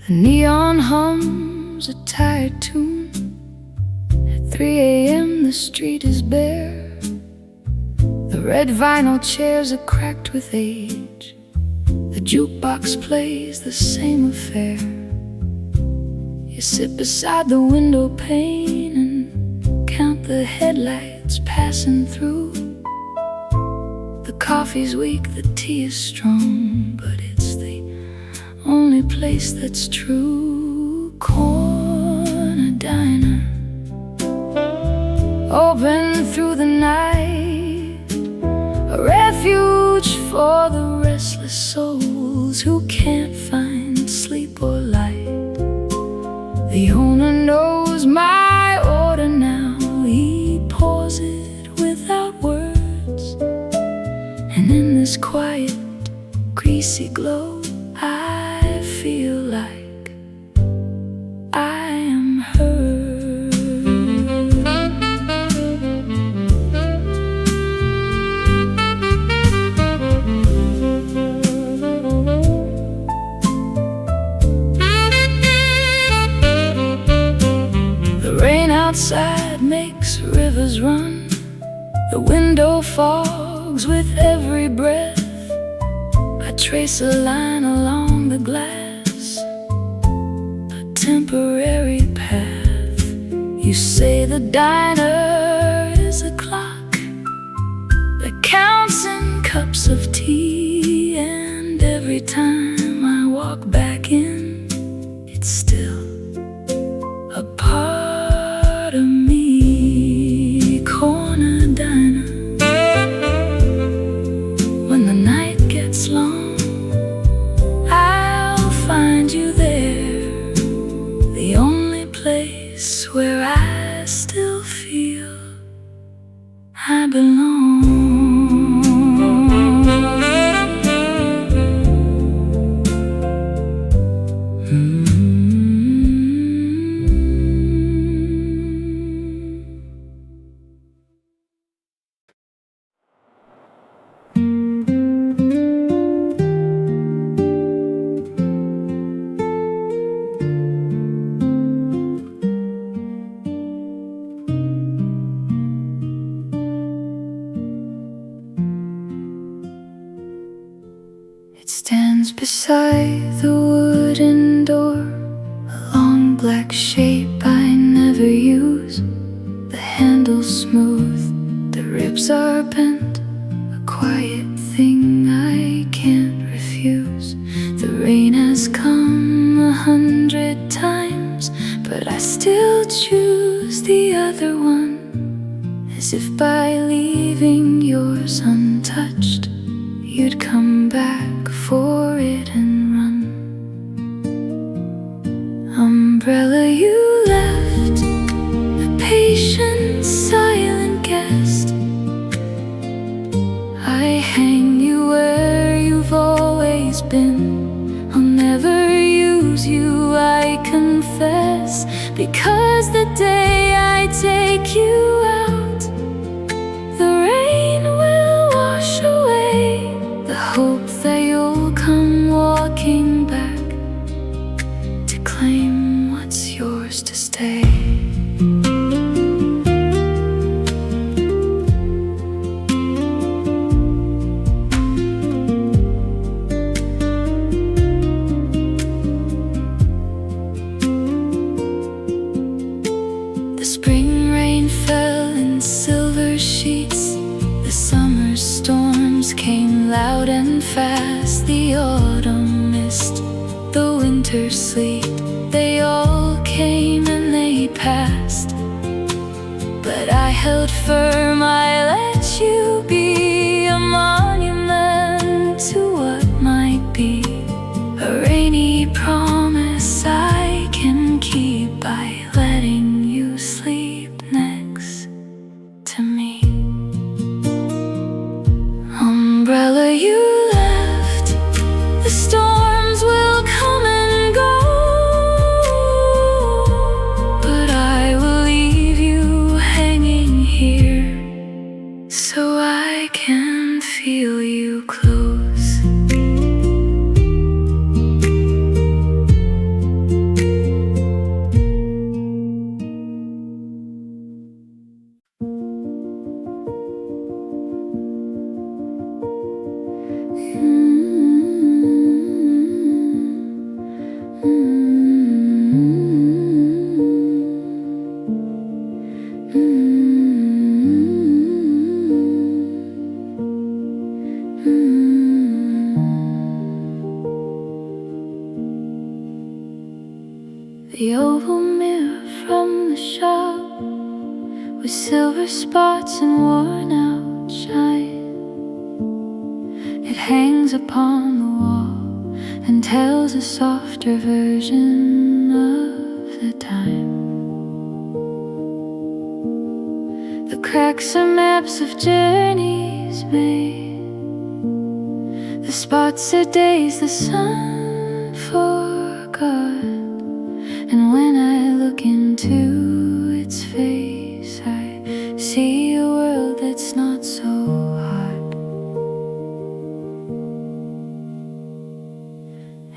The neon hums a tired tune. At 3 a.m. the street is bare. The red vinyl chairs are cracked with age. The jukebox plays the same affair. You sit beside the window pane and count the headlights passing through. The coffee's weak, the tea is strong, but it's the only place that's true. Corner diner, open through the night, a refuge for the restless souls who can't find sleep or light. The owner knows my order now. He pours it without words, and in this quiet, greasy glow, I feel like I am heard. The rain outside makes rivers run. The window fogs with every breath. I trace a line along the glass, a temporary path. You say the diner is a clock that counts in cups of tea, and every time I walk back in, it's still a part of me. Corner diner, when the night gets long, I'll find you there. The only place where I still feel I belong. It stands beside the wooden door, a long black shape I never use. The handle's smooth, the ribs are bent, a quiet thing I can't refuse. The rain has come 100 times, but I still choose the other one, as if by leaving yours untouched, you'd come back for it and run. Umbrella you left, a patient, silent guest. I hang you where you've always been. I'll never use you, I confess, because the day I take you out, the rain will wash away the hope that you'll come walking back to claim what's yours to stay. The spring rain fell in silver sheets. The summer storms came loud and fast. The autumn mist, the winter sleet, they all came and they passed. But I held firm, I let you be a monument to what might be, a rainy promise I can keep by letting you sleep next to me. Umbrella you left, the storms will come and go, but I will leave you hanging here The oval mirror from the shop, with silver spots and worn out shine. It hangs upon the wall and tells a softer version of the time. The cracks are maps of journeys made. The spots are days the sun forgot. And when I look into its face, I see a world that's not so hard.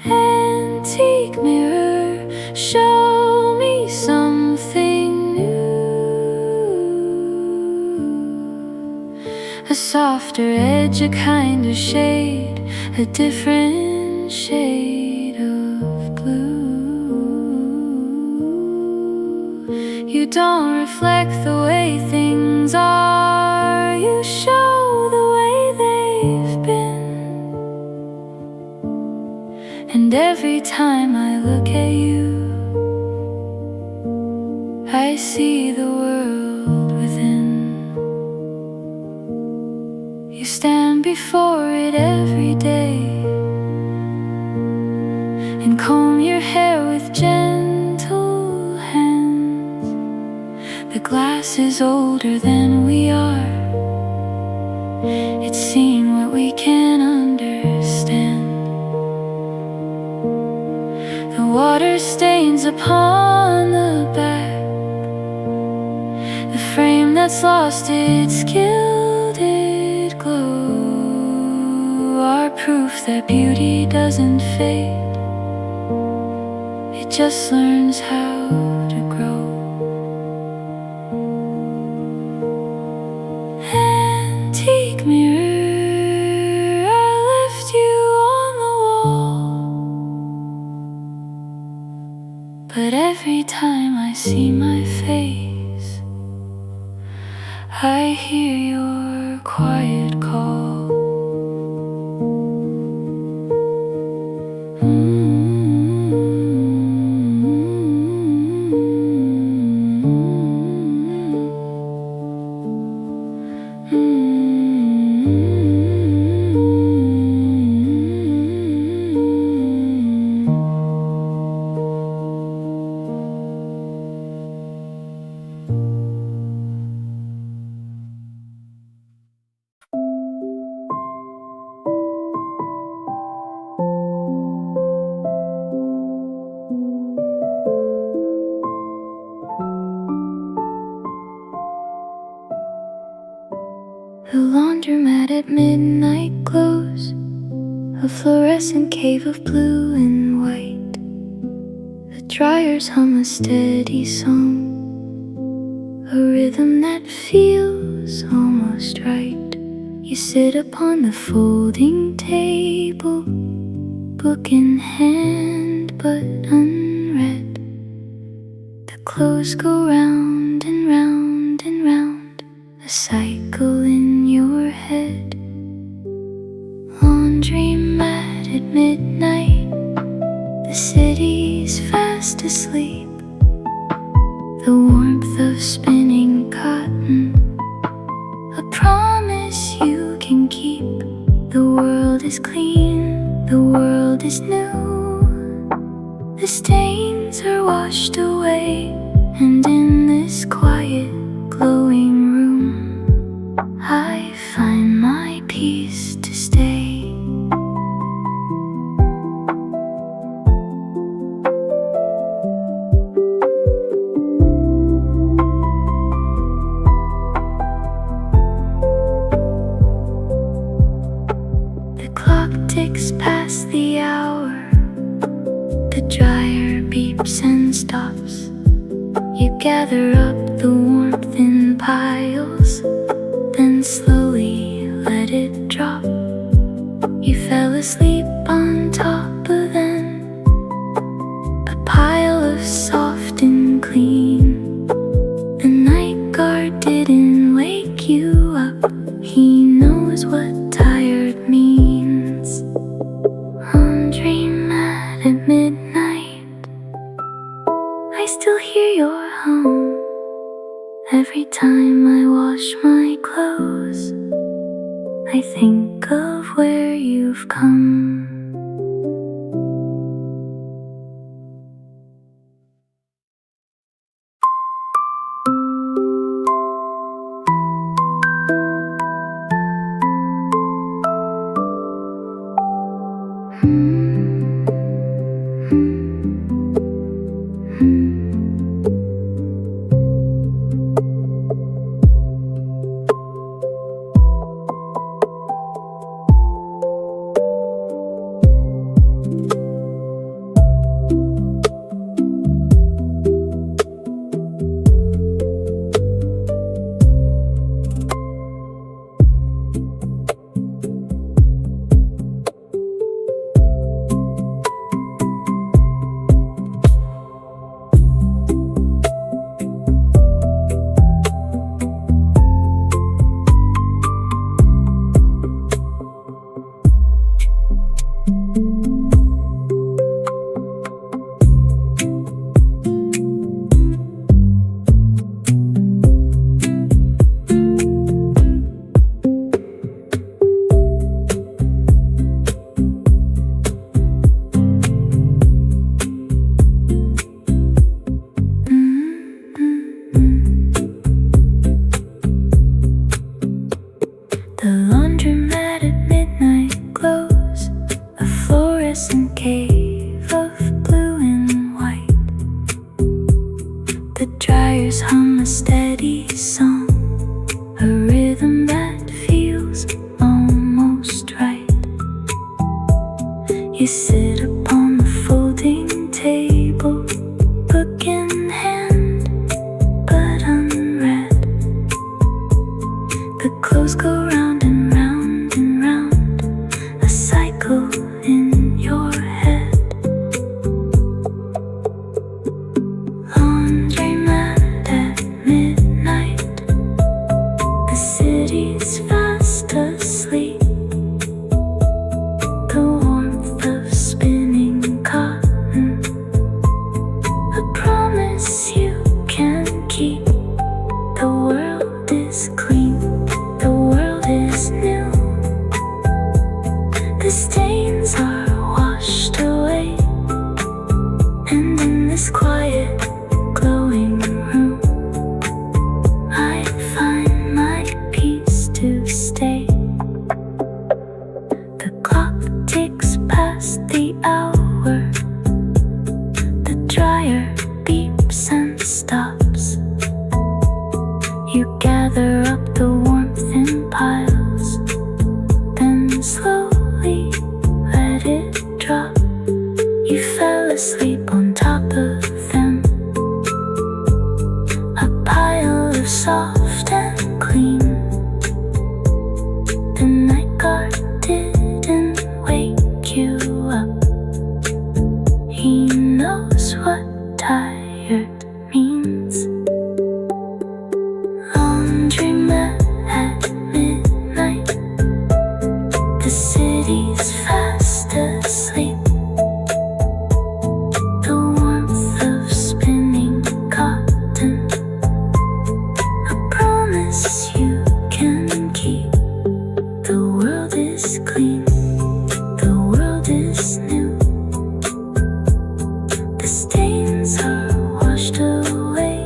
Antique mirror, show me something new. A softer edge, a kinder shade, a different shade of blue. You don't reflect the way things are, you show the way they've been. And every time I look at you, I see the world within. You stand before it every day and comb your hair with gentle hands. The glass is older than we are. It's seen what we can understand. The water stains upon the back. The frame that's lost its gilded glow are proof that beauty doesn't fade. It just learns how to grow. Antique mirror, I left you on the wall, but every time I see my face, I hear your quiet call. The laundromat at midnight glows, a fluorescent cave of blue and white. The dryers hum a steady song, a rhythm that feels almost right. You sit upon the folding table, book in hand but unread. The clothes go round and round and round, a cycle in your head. Laundromat at midnight, the city's fast asleep. The warmth of spinning cotton, a promise you can keep. The world is clean, the world is new. The stains are washed away, and in this quiet, glowing room, I find my peace to stay. The clock ticks past the hour, the dryer beeps and stops. You gather up the warmth in piles, then slowly let it drop. You fell asleep on top of them, a pile of soft and clean. The night guard didn't wake you up, he knows what tired means. Laundromat at midnight, still hear your hum every time I wash my clothes. I think of where you've come. The laundromat at midnight glows, a fluorescent cave of blue and white. The dryers hum a steady song, a rhythm that feels almost right. You sit upon the folding table, book in hand, but unread. The clothes go round and round and round, a cycle in your head. Laundromat at midnight, the city's fast asleep. The warmth of spinning cotton, a promise you can keep. The world is clean, the world is new. The stains are washed away, and in this quiet, glowing room, I find my peace to stay. The clock ticks past the hour, the dryer beeps and stops. You gather up the warmth in piles, then slowly let it drop. You fell asleep on top of them, a pile of soft and clean. The night guard didn't wake you up. He knows what tired means. Laundromat at midnight, the city's fast asleep. The warmth of spinning cotton, a promise you can keep. The world is clean, the world is new. The stains are washed away,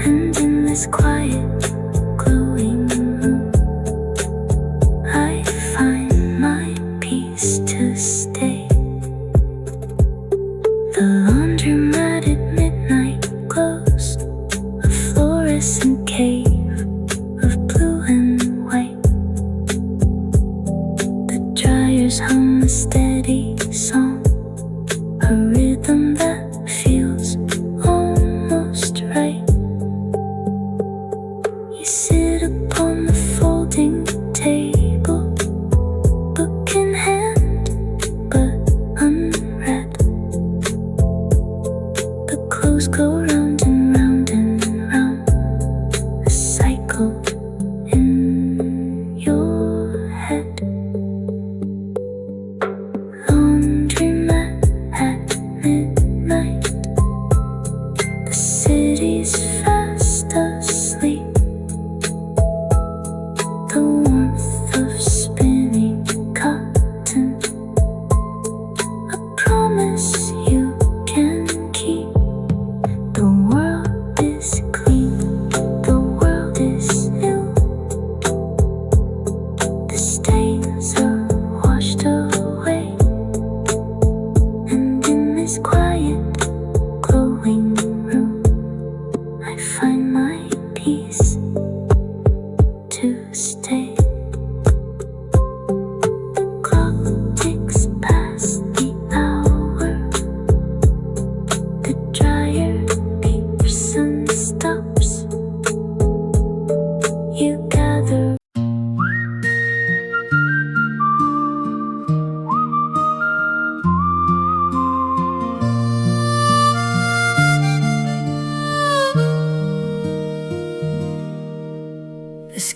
and in this quiet, glowing room, I find my peace to stay. The laundromat at midnight glows, a fluorescent cave of blue and white. The dryers hum a steady song, a rhythm that feels almost right. You sit upon the folding table, book in hand, but unread. The clothes go round and round and round, a cycle in your head. Laundromat at midnight.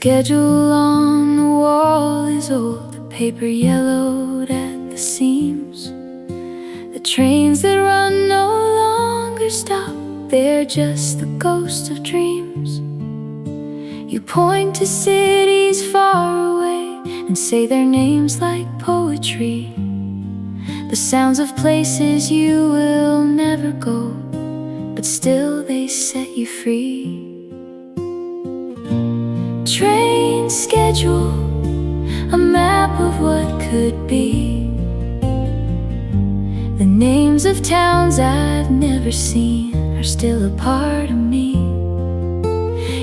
schedule on the wall is old, the paper yellowed at the seams. The trains that run no longer stop, they're just the ghosts of dreams. You point to cities far away and say their names like poetry, the sounds of places you will never go, but still they set you free. Train schedule, a map of what could be, the names of towns I've never seen are still a part of me.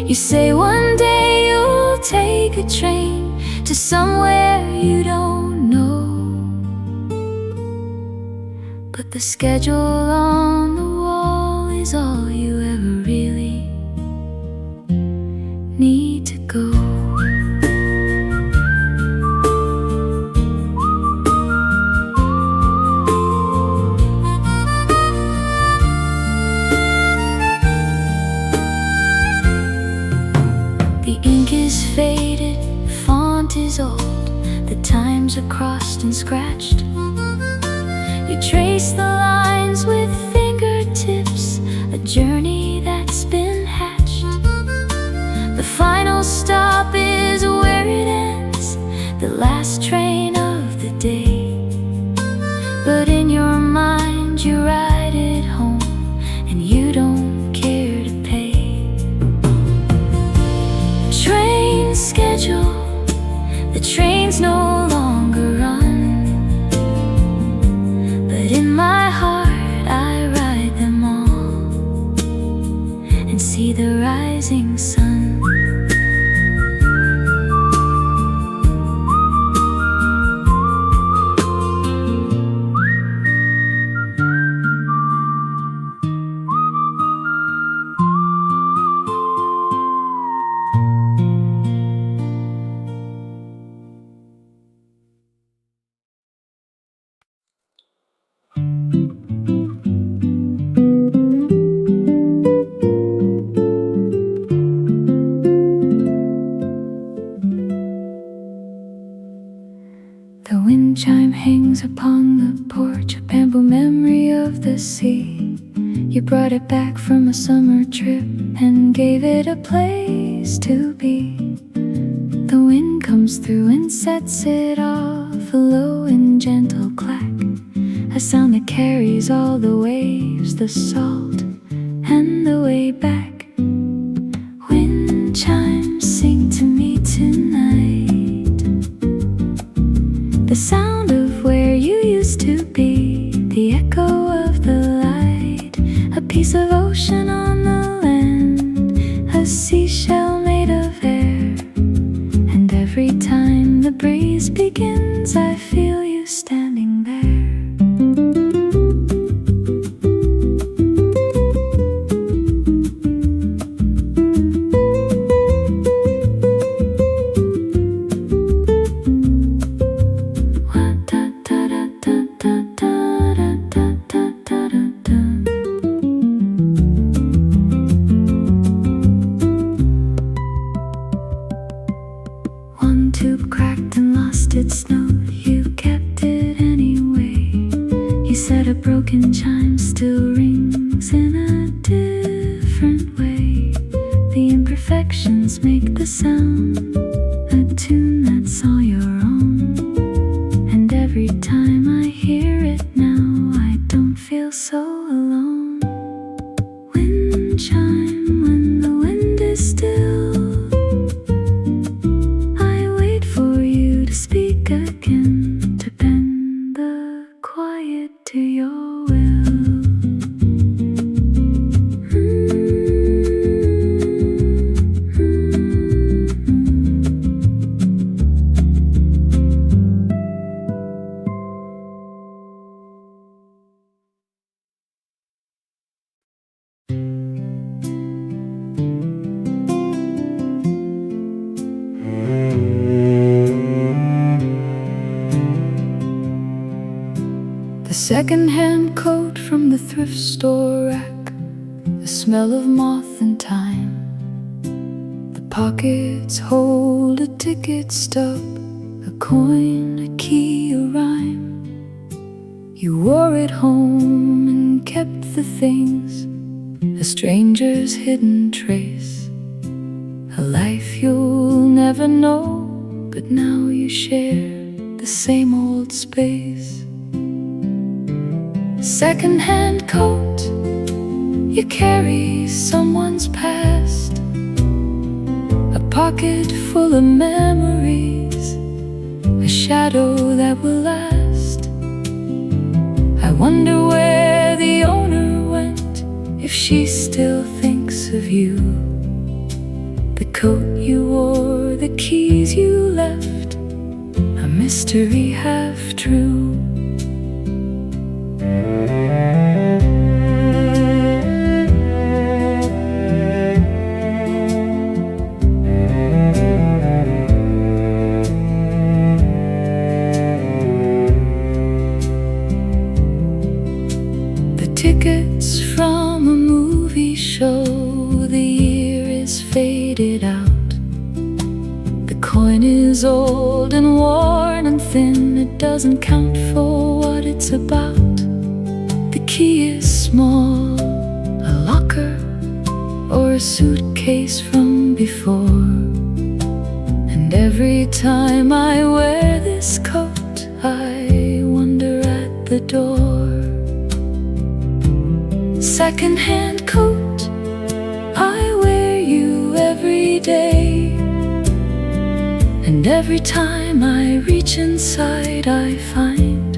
You say one day you'll take a train to somewhere you don't know, but the schedule on the wall is all you ever really need to go. The ink is faded, font is old, the times are crossed and scratched. You trace the lines with fingertips, a journey that's been hatched. The final stop is where it ends, the last train of the day. But in your mind you ride it home, and you don't care to pay. Train schedule, the trains no longer run, but in my heart I ride them all and see the rising sun. The wind chime hangs upon the porch, a bamboo memory of the sea. You brought it back from a summer trip and gave it a place to be. The wind comes through and sets it off, a low and gentle clack, a sound that carries all the waves, the salt and the way back. Wind chimes sing to me tonight, the sound of where you used to be, the echo of the light, a piece of ocean on the land, a seashell made of air. And every time the breeze begins, I feel you standing there. One tube cracked and lost its note, you kept it anyway. You said a broken chime still rings in a different way. The imperfections make the sound, a tune that's all your own. And every time I hear it now, I don't feel so alone. Wind chime when the wind is still, speak again, to bend the quiet to your will. Second-hand coat from the thrift store rack, the smell of moth and thyme, the pockets hold a ticket stub, a coin, a key, a rhyme. You wore it home and kept the things, a stranger's hidden trace, a life you'll never know, but now you share the same old space. Second-hand coat, you carry someone's past, a pocket full of memories, a shadow that will last. I wonder where the owner went, if she still thinks of you. The coat you wore, the keys you left, a mystery half true. Tickets from a movie show, the year is faded out. The coin is old and worn and thin, it doesn't count for what it's about. The key is small, a locker or a suitcase from before. And every time I wear this coat, I wonder at the door. Second-hand coat, I wear you every day, and every time I reach inside I find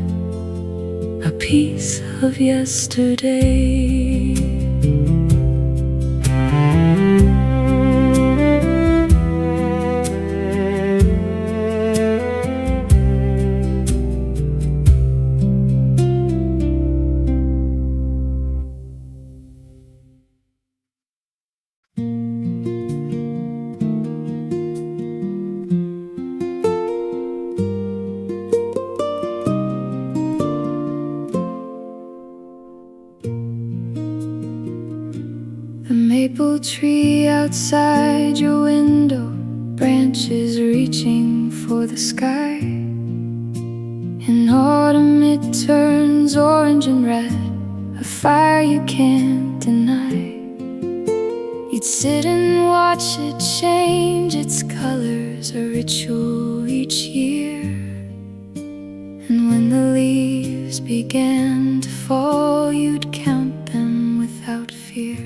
a piece of yesterday. Maple tree outside your window, branches reaching for the sky. In autumn it turns orange and red, a fire you can't deny. You'd sit and watch it change its colors, a ritual each year. And when the leaves began to fall, you'd count them without fear.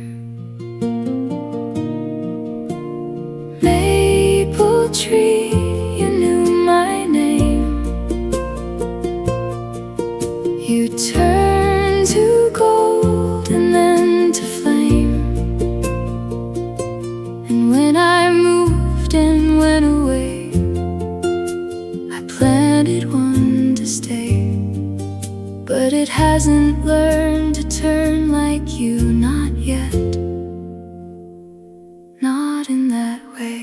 Maple tree, you knew my name. You turned to gold and then to flame. And when I moved and went away, I planted one to stay. But it hasn't learned to turn like you, not yet. Not in that way.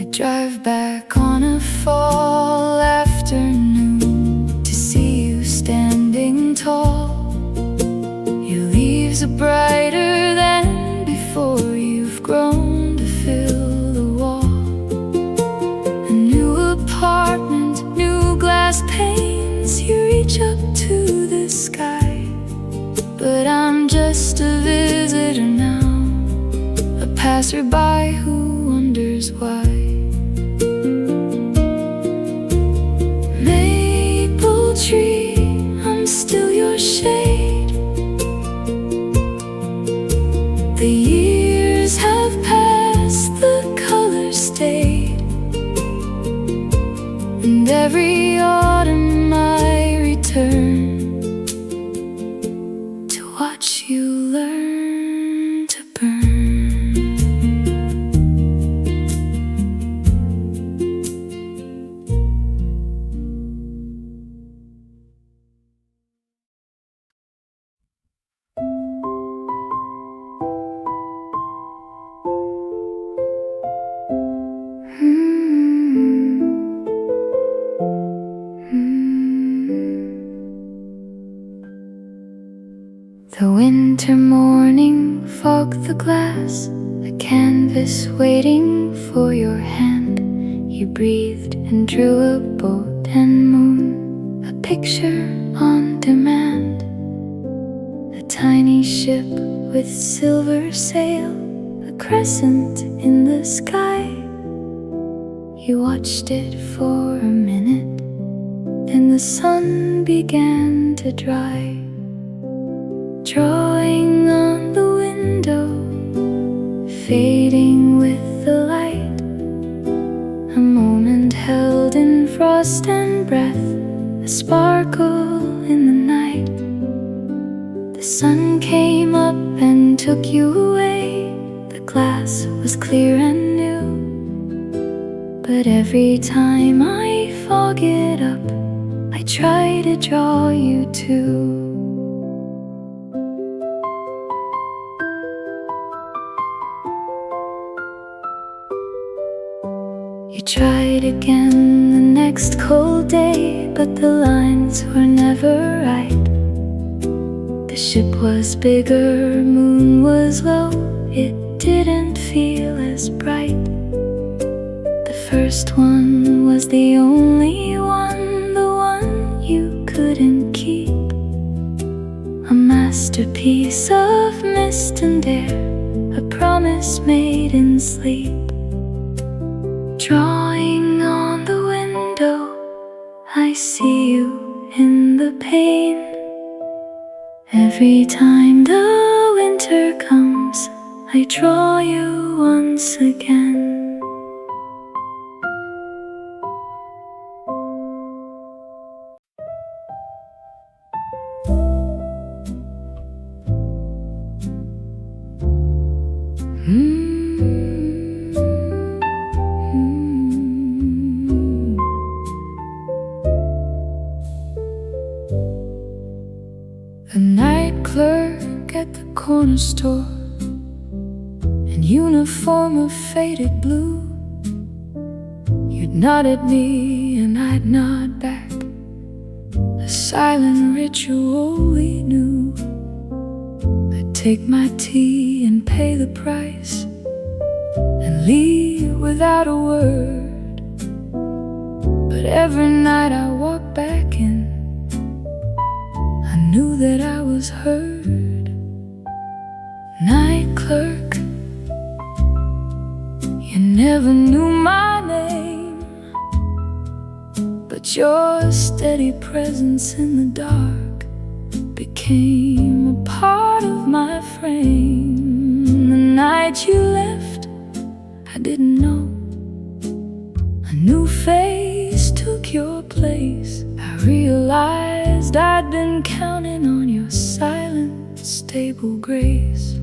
I drive back on a fall afternoon to see you standing tall. Your leaves are brighter than before, you've grown to fill the wall. A new apartment, new glass panes, you reach up to the sky. But I'm just a visitor now, a passerby who wonders why. Maple tree, I'm still your shade. The years have passed, the colors stayed. And every autumn I return to watch you learn to burn. The winter morning fogged the glass, a canvas waiting for your hand. You breathed and drew a boat and moon, a picture on demand. A tiny ship with silver sail, a crescent in the sky. You watched it for a minute, then the sun began to dry. Drawing on the window, fading with the light. A moment held in frost and breath, a sparkle in the night. The sun came up and took you away. The glass was clear and new, but every time I fog it up, I try to draw you too. You tried again the next cold day, but the lines were never right. The ship was bigger, moon was low, it didn't feel as bright. The first one was the only one, the one you couldn't keep. A masterpiece of mist and air, a promise made in sleep. Drawing on the window, I see you in the pain. Every time the winter comes, I draw you once again. The night clerk at the corner store, in uniform of faded blue. You'd nod at me and I'd nod back, a silent ritual we knew. I'd take my tea and pay the price and leave without a word. But every night I walked back in, I knew that I was heard. Night clerk, you never knew my name, but your steady presence in the dark became a part of my frame. The night you left, I didn't know. A new face took your place. I realized I'd been counting on your silent, stable grace.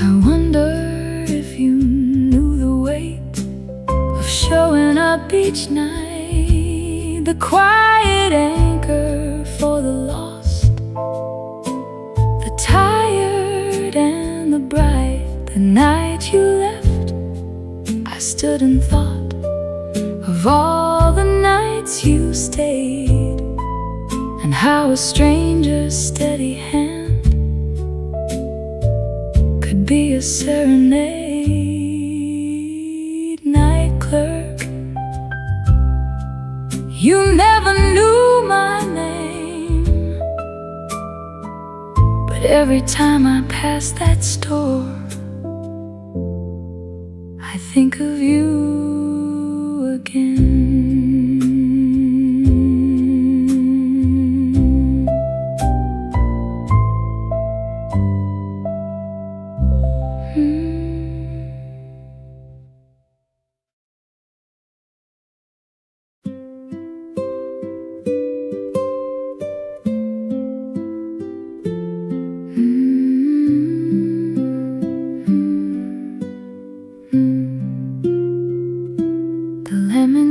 I wonder if you knew the weight of showing up each night, the quiet anchor for the lost, the tired and the bright. The night you left, I stood and thought of all the nights you stayed, and how a stranger's steady hand could be a serenade. Night clerk, you never knew my name, but every time I pass that store, I think of you again.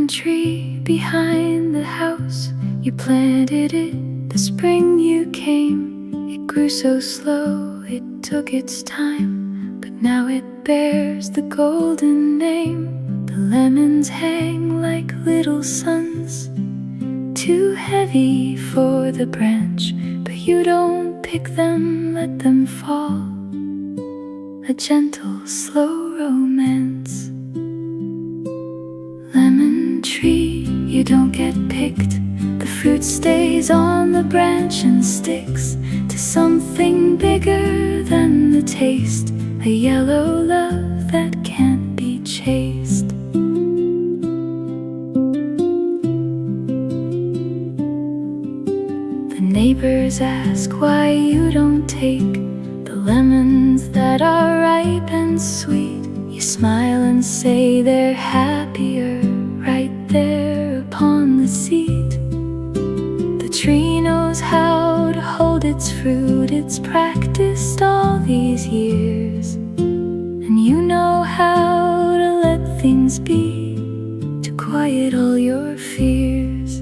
Tree behind the house, you planted it the spring you came. It grew so slow, it took its time, but now it bears the golden name. The lemons hang like little suns too heavy for the branch, but you don't pick them, let them fall. A gentle, slow romance. Lemon tree, you don't get picked. The fruit stays on the branch and sticks to something bigger than the taste. A yellow love that can't be chased. The neighbors ask why you don't take the lemons that are ripe and sweet. You smile and say they're happier right there upon the seat. The tree knows how to hold its fruit. It's practiced all these years, and you know how to let things be, to quiet all your fears.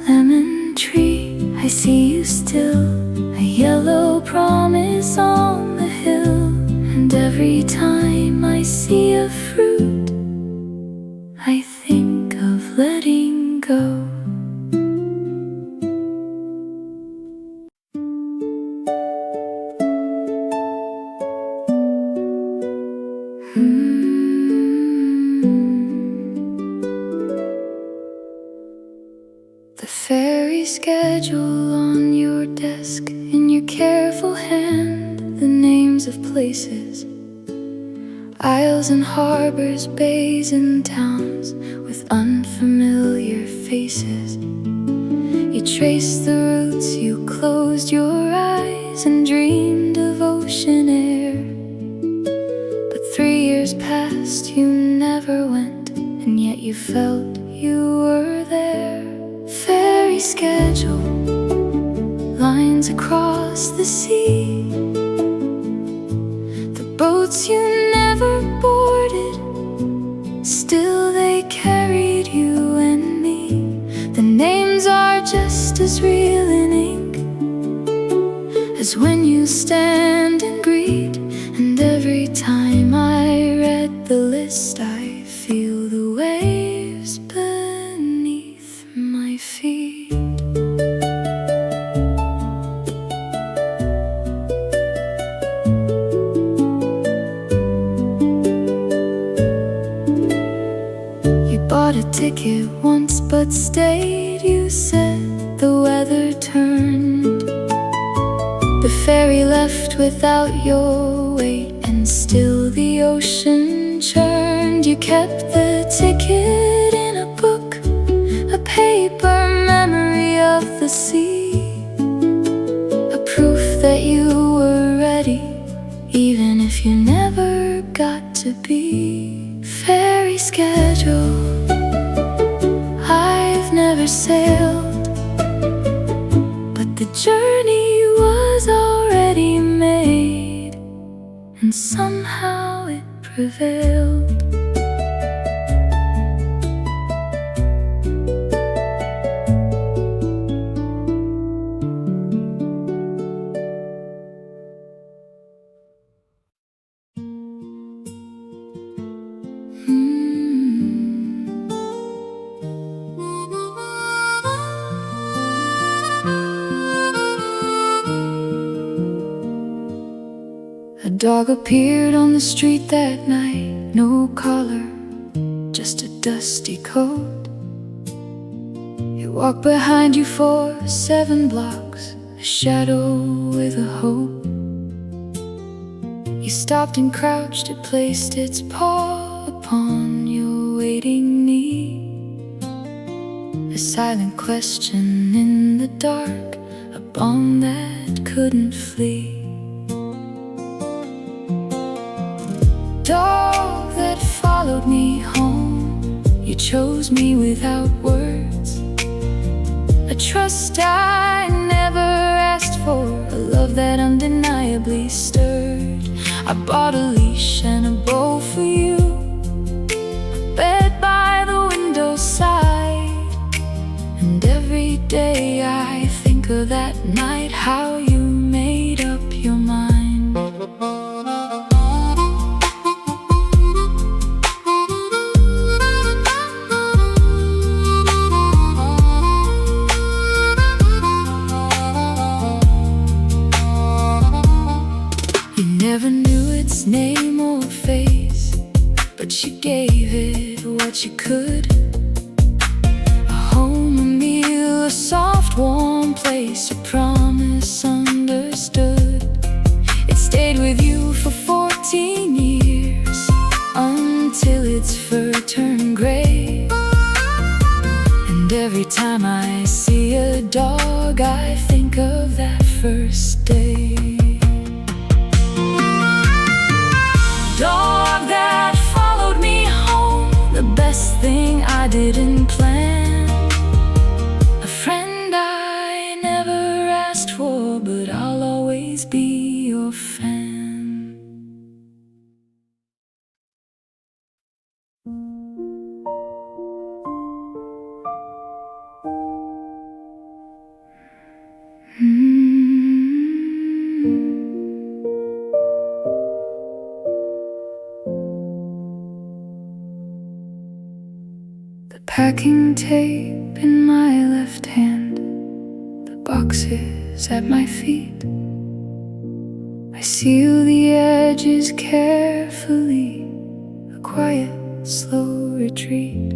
Lemon tree, I see you still, a yellow promise on the hill. And every time I see a fruit, I think of letting go. The ferry schedule on your desk, in your careful hand, the names of places, isles and harbors, bays and towns, with unfamiliar faces. You traced the routes, you closed your eyes and dreamed of ocean air. But 3 years passed, you never went, and yet you felt you were there. Ferry schedule, lines across the sea, the boats you never boarded, still they carried you and me. The names are just as real in ink as when you stand and greet. And every time I read the list, I feel the waves beneath my feet. You bought a ticket once but stayed, you said the weather turned. The ferry left without your weight, and still the ocean churned. You kept the ticket in a book, a paper memory of the sea, a proof that you were ready, even if you never got to be. Ferry schedule, I've never sailed, but the journey was already made, and somehow it prevailed. A dog appeared on the street that night, no collar, just a dusty coat. It walked behind you for 7 blocks, a shadow with a hope. You stopped and crouched, it placed its paw upon your waiting knee. A silent question in the dark, a bomb that couldn't flee. Dog that followed me home, you chose me without words, a trust I never asked for, a love that undeniably stirred. I bought a leash and a bow for you, a bed by the window side, and every day I think of that night, how you made up your mind. never knew its name or face, but you gave it what you could. A home, a meal, a soft warm place, a promise understood. It stayed with you for 14 years, until its fur turned gray. And every time I see a dog, I think of that first day. Dog that followed me home, the best thing I didn't plan. A friend I never asked for, but I'll always be your fan. Packing tape in my left hand, the boxes at my feet. I seal the edges carefully, a quiet, slow retreat.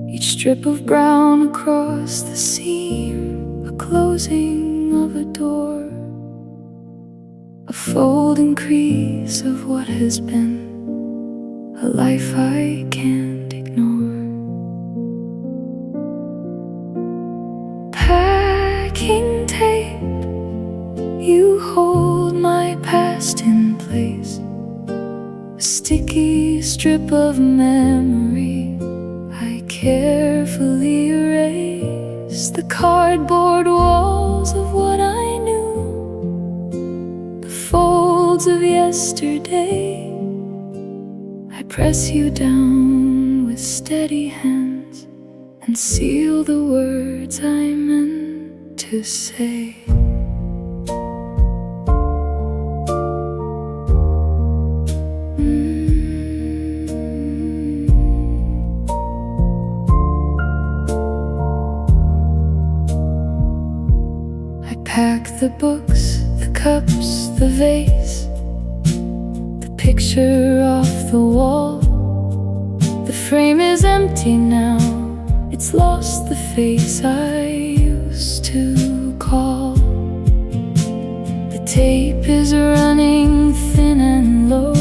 Each strip of brown across the seam, a closing of a door, a folding crease of what has been, a life I can't ignore. Packing tape, you hold my past in place, a sticky strip of memory I carefully erase. The cardboard walls of what I knew, the folds of yesterday. I press you down with steady hands and seal the words I meant to say. I pack the books, the cups, the vase, picture off the wall. The frame is empty now, it's lost the face I used to call. The tape is running thin and low,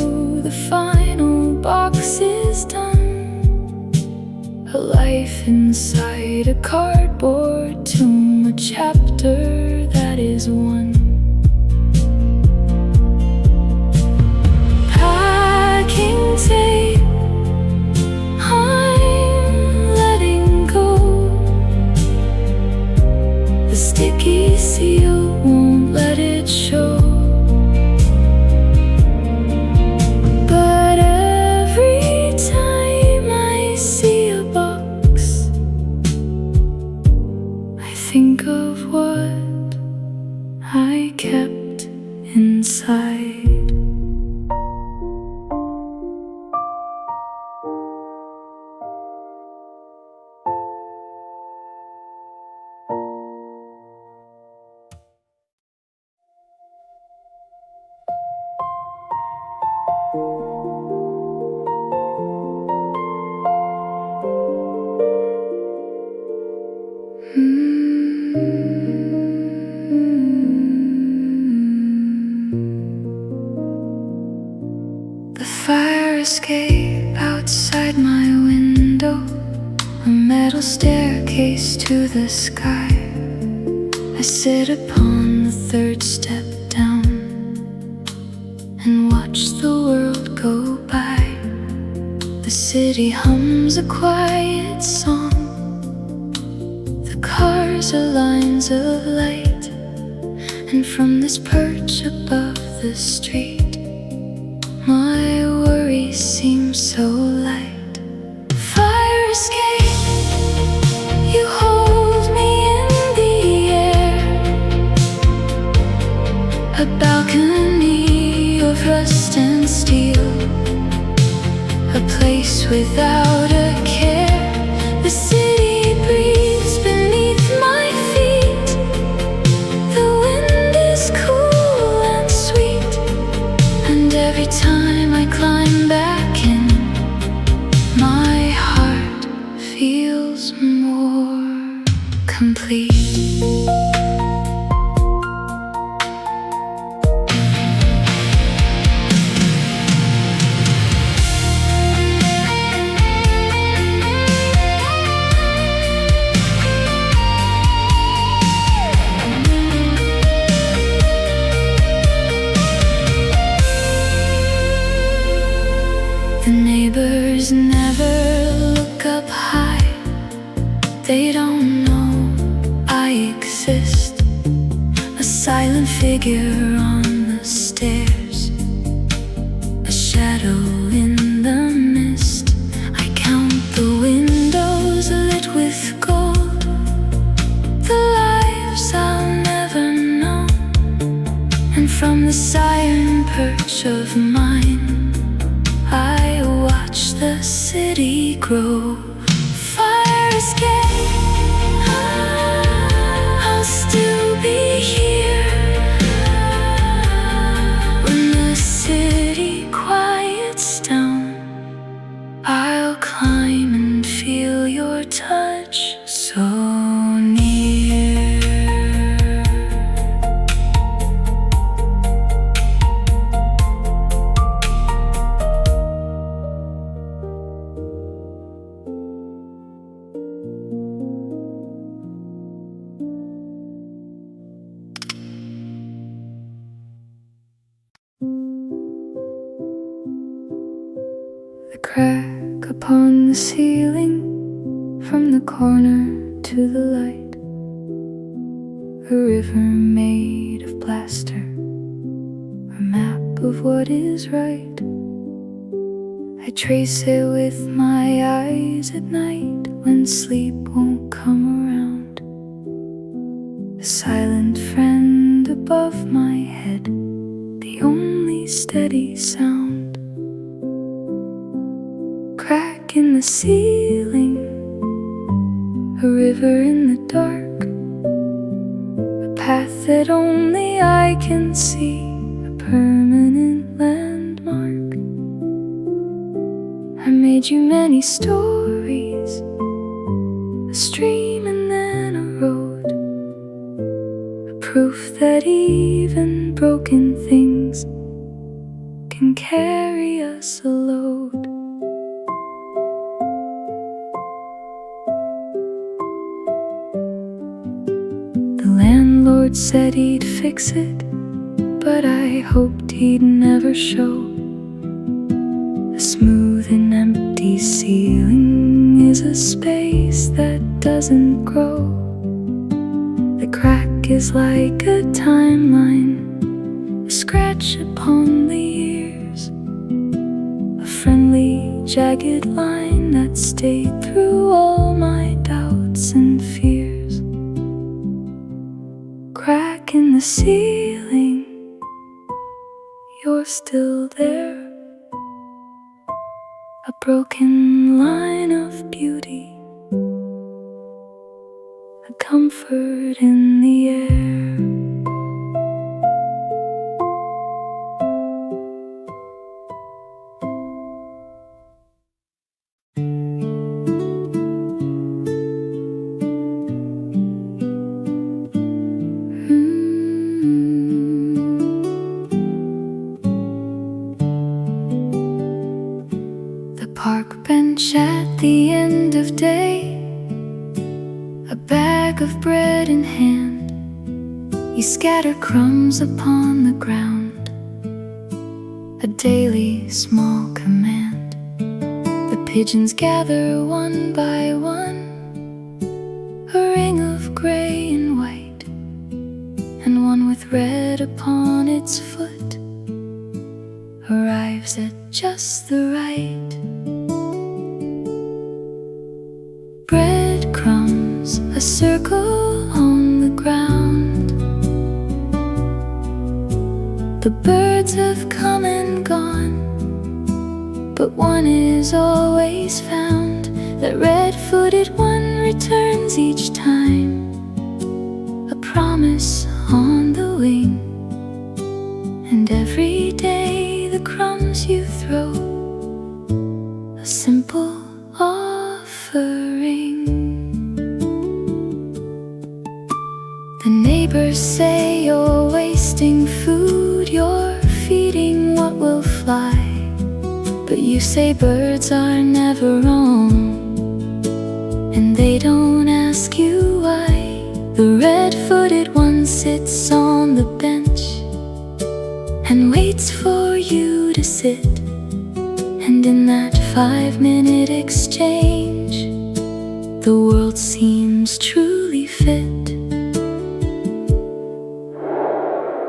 the final box is done. A life inside a cardboard tomb, a chapter that is one. Tape, I'm letting go. The sticky seal won't let it show. But every time I see a box, I think of what I kept inside. The fire escape outside my window, a metal staircase to the sky. I sit upon the third step down and watch the world go by. The city hums a quiet song, the cars are lines of light, and from this perch above the street, my worries seem so light. Fire escape, you hold me in the air, a balcony of rust and steel, a place without a care. The city breathes beneath my feet, the wind is cool and sweet. complete. The neighbors never look up high. They don't know I exist. A silent figure on the stairs, a shadow in the mist. I count the windows lit with gold, the lives I'll never know. And from the siren perch of mine, I watch the city grow. Fire escape, I'll still be here when the city quiets down. I'll climb and feel your touch so near. The crack upon the ceiling, from the corner to the light, a river made of plaster, a map of what is right. I trace it with my eyes at night when sleep won't come around. A silent friend above my head, the only steady sound. Crack in the ceiling, a river in the dark, a path that only I can see, a permanent landmark. I made you many stories, a stream and then a road, a proof that even broken things can carry us a load. The landlord said he'd fix it, but I hoped he'd never show. A smooth and empty ceiling is a space that doesn't grow. The crack is like a timeline, a scratch upon the years, a friendly, jagged line that stayed through all my doubts and fears. Crack in the ceiling, you're still there, a broken line of beauty, a comfort in the air. Park bench at the end of day, a bag of bread in hand. You scatter crumbs upon the ground, a daily small command. The pigeons gather one by one, a ring of gray and white, and one with red upon its foot arrives at just the right. Bread crumbs, a circle on the ground. The birds have come and gone, but one is always found. That red-footed one returns each time, a promise on the wing. And every day the crumbs you throw, a simple offering. Neighbors say you're wasting food, you're feeding what will fly. But you say birds are never wrong, and they don't ask you why. The red-footed one sits on the bench and waits for you to sit. And in that 5-minute exchange, the world seems truly fit.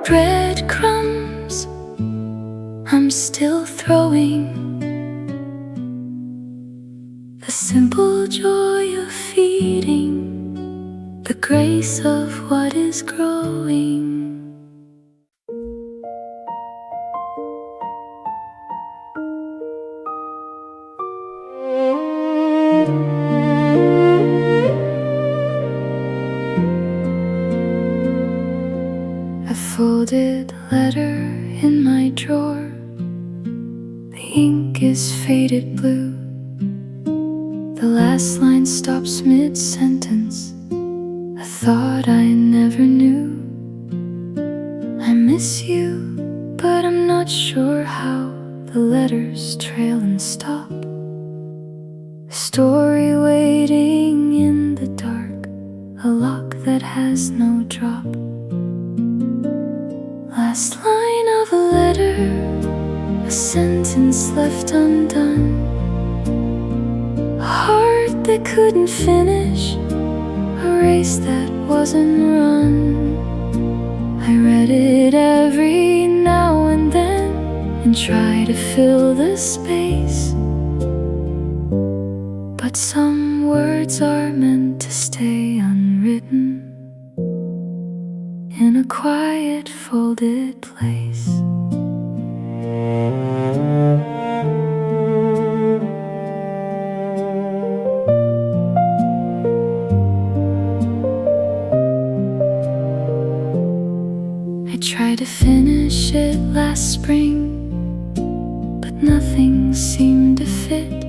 Bread crumbs I'm still throwing, the simple joy of feeding, the grace of what is growing. A folded letter in my drawer, the ink is faded blue. The last line stops mid-sentence, a thought I never knew. I miss you, but I'm not sure how. The letters trail and stop, a story waiting in the dark, a lock that has no drop. Last line of a letter, a sentence left undone, a heart that couldn't finish, a race that wasn't run. I read it every now and then and try to fill the space, but some words are meant to stay unwritten in a quiet folded place. I tried to finish it last spring, but nothing seemed to fit.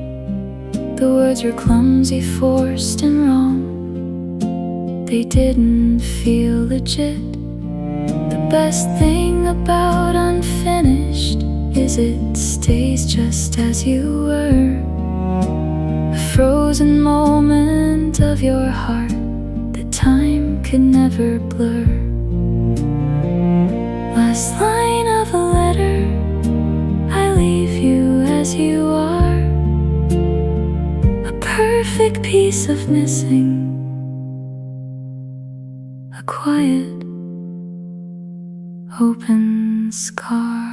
The words were clumsy, forced and wrong. They didn't feel legit. The best thing about unfinished is it stays just as you were, a frozen moment of your heart that time could never blur. Last line of a letter, I leave you as you are, a perfect piece of missing, a quiet open scar.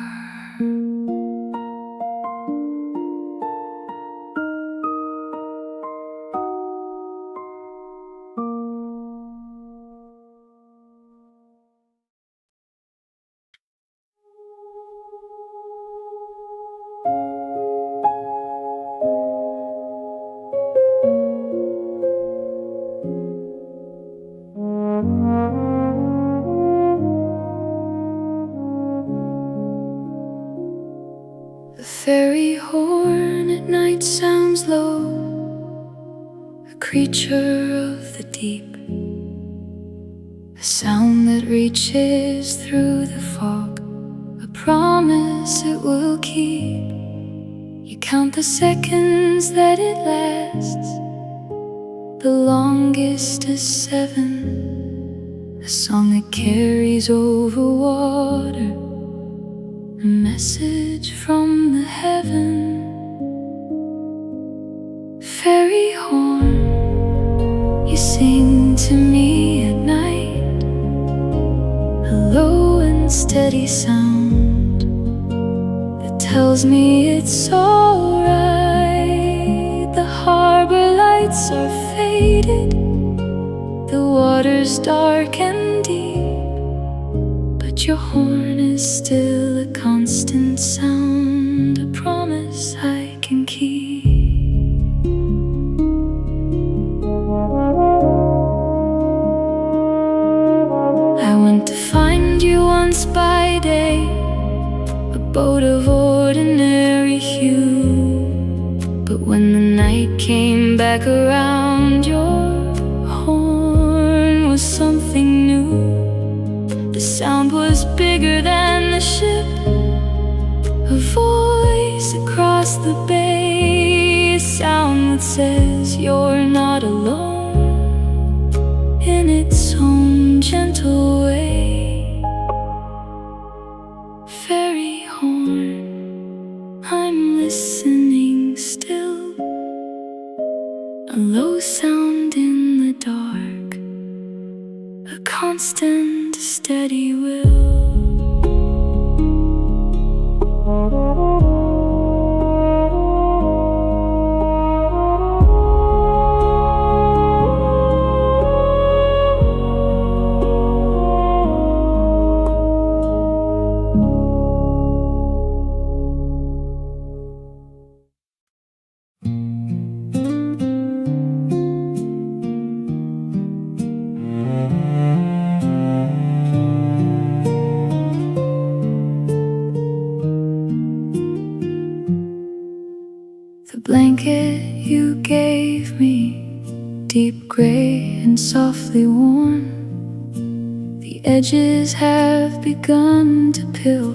The Ferry Horn at night sounds low, a creature of the deep, a sound that reaches through the fog, a promise it will keep. You count the seconds that it lasts, the longest is 7, a song that carries over water, a message from the heaven. Ferry horn, you sing to me at night, a low and steady sound that tells me it's alright. The harbor lights are faded, the water's dark and deep, but your horn is still a constant sound, a promise I can keep. I went to find you once by day, a boat of ordinary hue, but when the night came back around, your horn was something new. sound was bigger than the ship. A voice across the bay, a sound that says you're not alone, in its own gentle way. Ferry horn, I'm listening still, a low sound in the dark, a constant steady will. The blanket you gave me, deep gray and softly worn, the edges have begun to pill,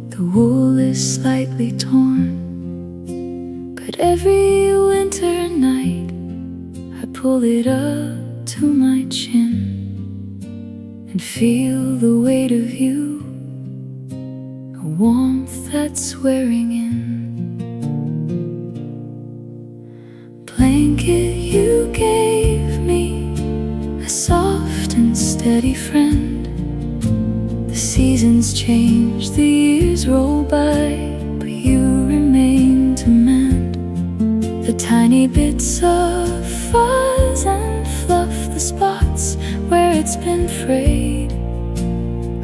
the wool is slightly torn. But every winter night I pull it up to my chin and feel the weight of you, a warmth that's wearing in. Blanket you gave me, a soft and steady friend. The seasons change, the years roll by, but you remain to mend the tiny bits of fuzz and fluff, the spots where it's been frayed,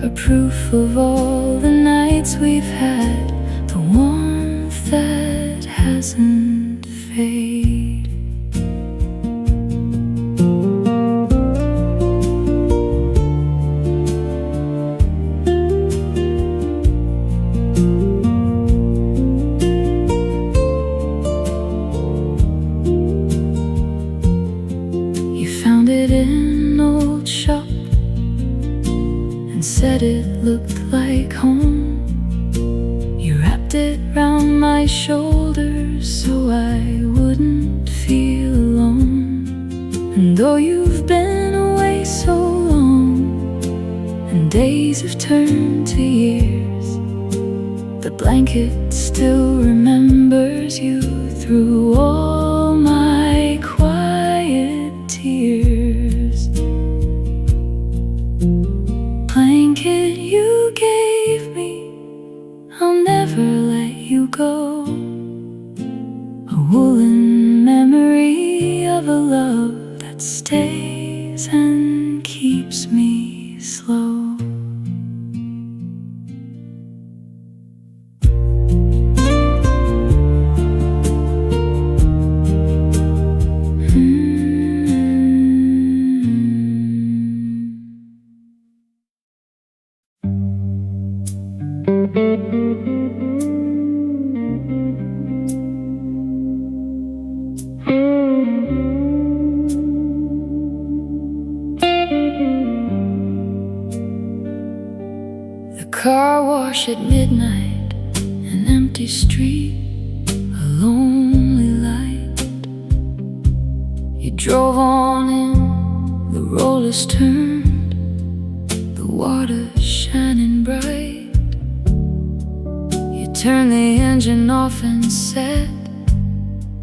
are proof of all the nights we've had, the warmth that hasn't faded. Said it looked like home. You wrapped it round my shoulders so I wouldn't feel alone. And though you've been away so long, and days have turned to years, the blanket still remembers you through all my quiet tears. Blanket you gave me, I'll never let you go, a woolen memory of a love that stays and keeps me slow. Car wash at midnight, an empty street, a lonely light. You drove on in, the rollers turned, the water shining bright. You turned the engine off and sat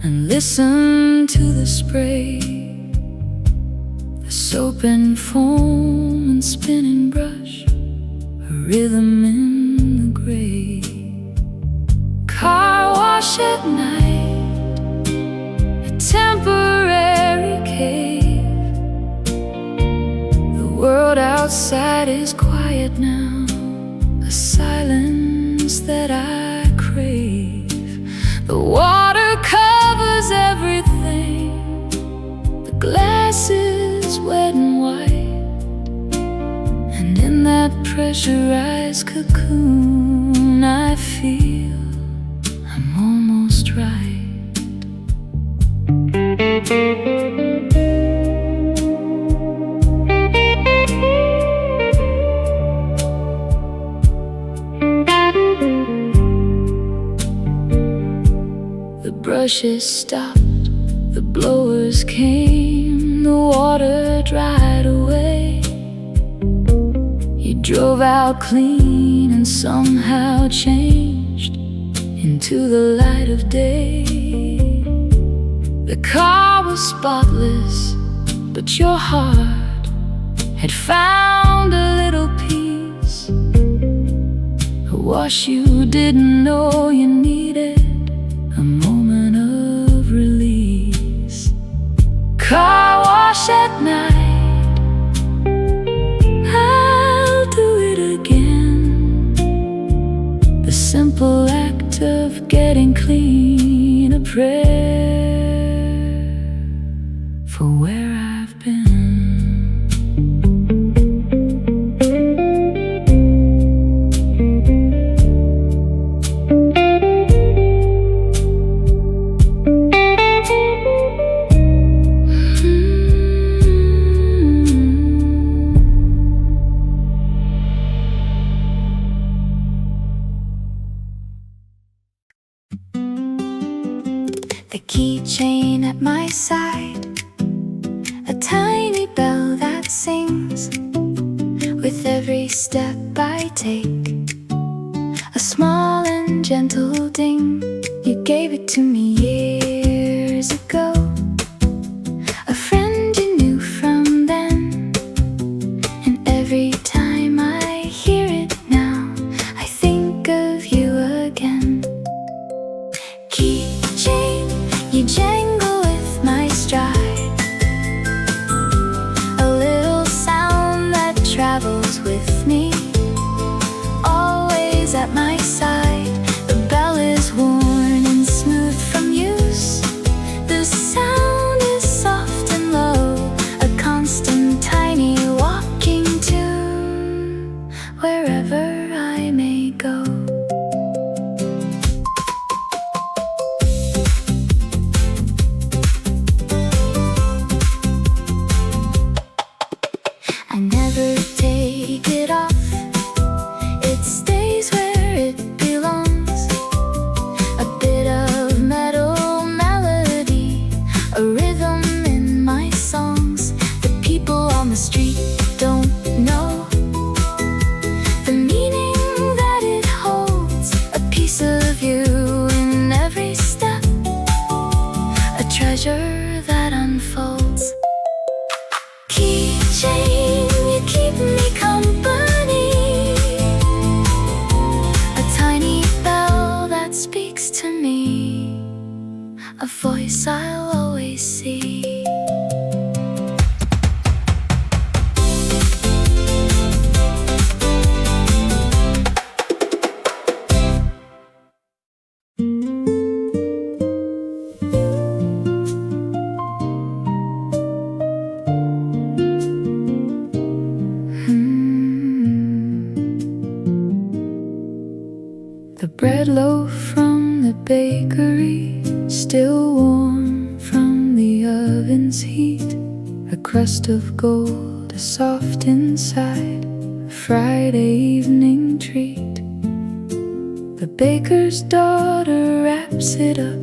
and listened to the spray, the soap and foam and spinning brush, a rhythm in the gray. Car wash at night, a temporary cave. The world outside is quiet now, a silence that I crave. The water covers everything, the glass is wet and white, and in that pressurized cocoon I feel I'm almost right. brushes stopped, the blowers came, the water dried away. You drove out clean and somehow changed into the light of day. The car was spotless, but your heart had found a little peace, a wash you didn't know you needed, a moment of release. Car wash at night, I'll do it again. The simple act of getting clean, a prayer for where I've been. The keychain at my side, a tiny bell that sings with every step I take, a small and gentle ding. You gave it to me years ago, a friend you knew from then, and every time I hear it now, I think of you again. Keychain, you jangle with my stride, a little sound that travels with me, always at my side. The bell is worn and smooth from use, the sound is soft and low, a constant tiny walking tune, wherever I may go. I never take it off, it stays where it belongs. A bit of metal melody, a rhythm in my songs. The people on the street don't know the meaning that it holds, a piece of you in every step, a treasure that unfolds. Keychain, you keep me company, a tiny bell that speaks to me, a voice I'll always see. The bread loaf from the bakery, still warm from the oven's heat, a crust of gold, a soft inside, a Friday evening treat. The baker's daughter wraps it up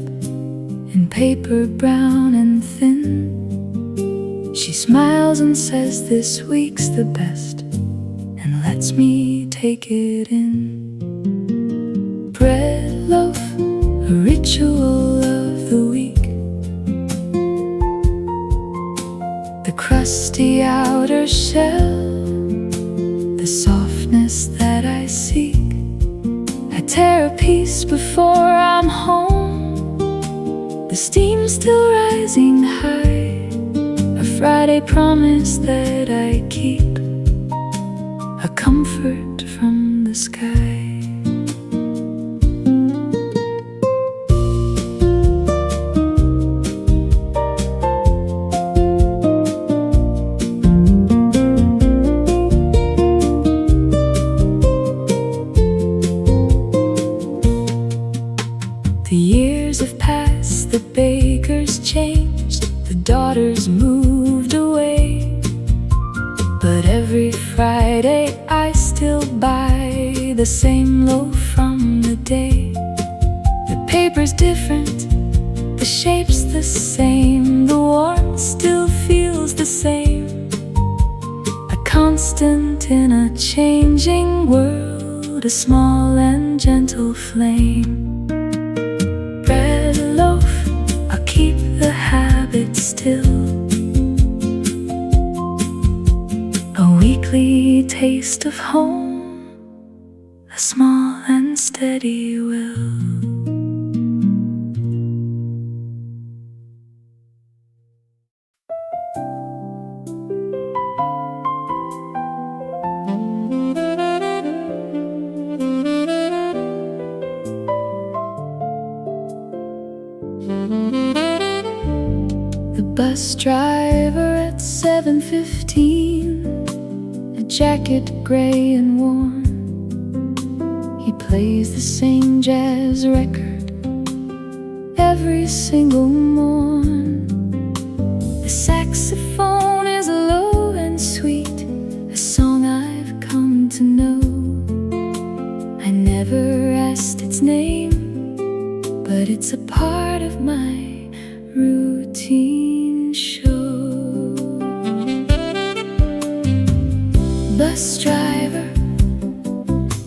in paper brown and thin. She smiles and says this week's the best, and lets me take it in. Bread loaf, a ritual of the week, the crusty outer shell, the softness that I seek. I tear a piece before I'm home, the steam still rising high, a Friday promise that I keep, a comfort from the sky. The years have passed, the baker's changed, the daughter's moved away, but every Friday I still buy the same loaf from the day. The paper's different, The shape's the same, the warmth still feels the same. A constant in a changing world, a small and gentle flame. Bread loaf, I'll keep the habit still. A weekly taste of home, a small and steady will. The bus driver at 7:15, a jacket gray and worn. He plays the same jazz record every single morn. The saxophone is low and sweet, a song I've come to know. I never asked its name, but it's a part of my routine show. Bus driver,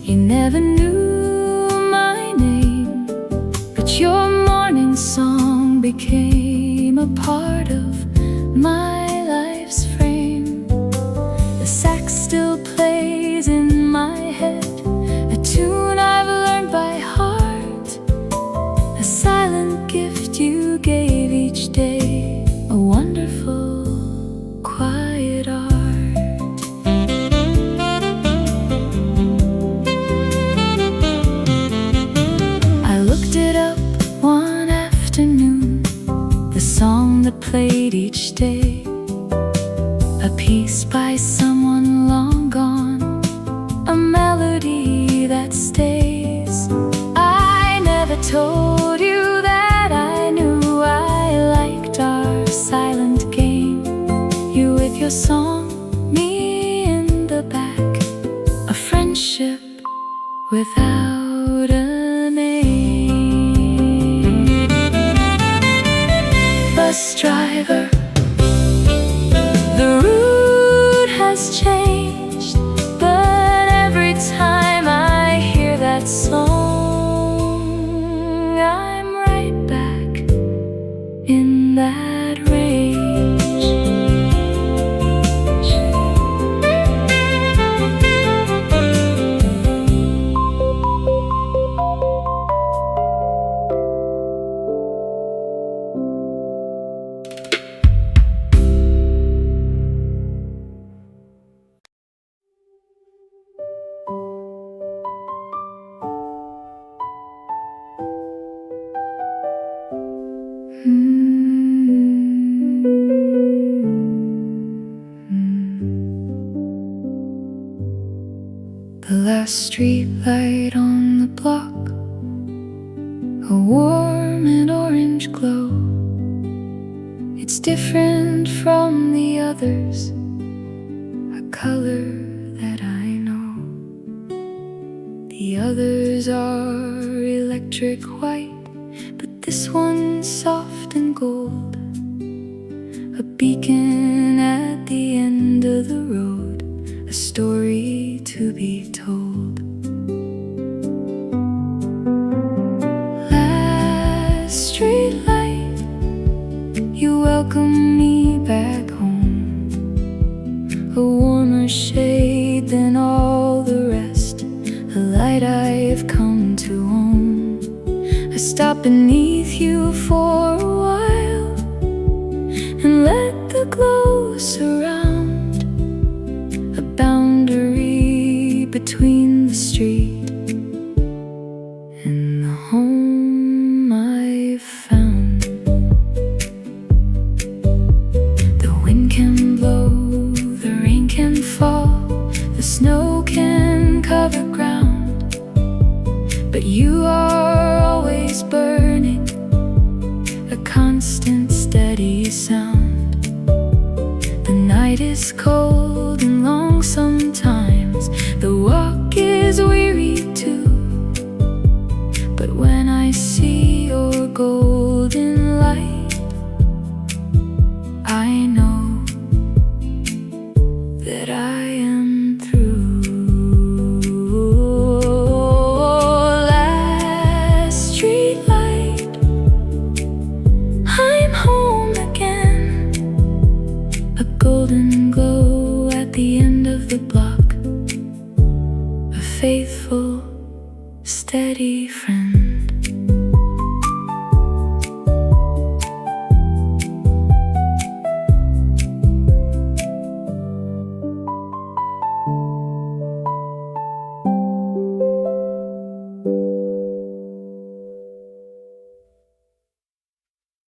you never knew my name, but your morning song became a part of my life's frame. The sax still plays in my head, a tune I've learned by heart, a silent gift you gave each day, a wonderful, quiet art. I looked it up one afternoon, the song that played each day, a piece by someone long gone, a melody that stays. I never told you that I knew I liked our silent game. You with your song, me in the back, a friendship without a name. Bus driver, the route has changed, but every time I hear that song, I'm right back in that range. The last streetlight on the block, a warm and orange glow. It's different from the others, a color that I know. The others are electric white, but this one's soft and gold, a beacon at the end of the road, a story to be told. Last streetlight, you welcome me back home, a warmer shade than all the rest, a light I've come to own. I stop beneath you for a while and let the glow surround, a boundary between the street and the home I've found. The wind can blow, the rain can fall, the snow can cover ground, but you are always burning, a constant steady sound. The night is cold and long sometimes, the walk is weary too, but when I see your golden light faithful, steady friend.